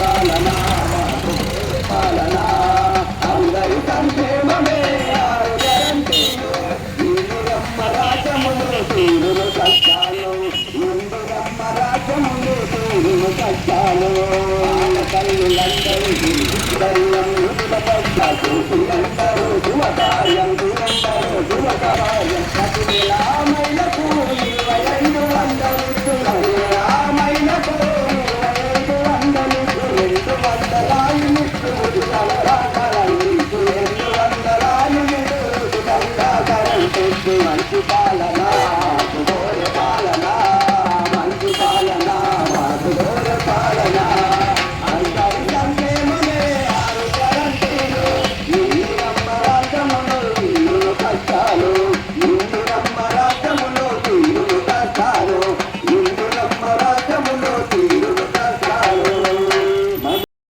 పాలనా పాలన అందరి సంక్షేమమే ఆరు గ్యారంటీలు ఇందిరమ్మ రాజ్యములు తీరును సత్యాలు ఇందిరమ్మ రాజ్యములు తీరును సత్యాలు తల్లులందరికీ ధైర్యం చూసినందరూ శుభకార్యం చూడందరూ శుభకార్యం ప్రతి రామైనకు 2500 రామైనకు 2500 మంచి పాలన ఘోర పాలన మంచి పాలన ఘోర పాలన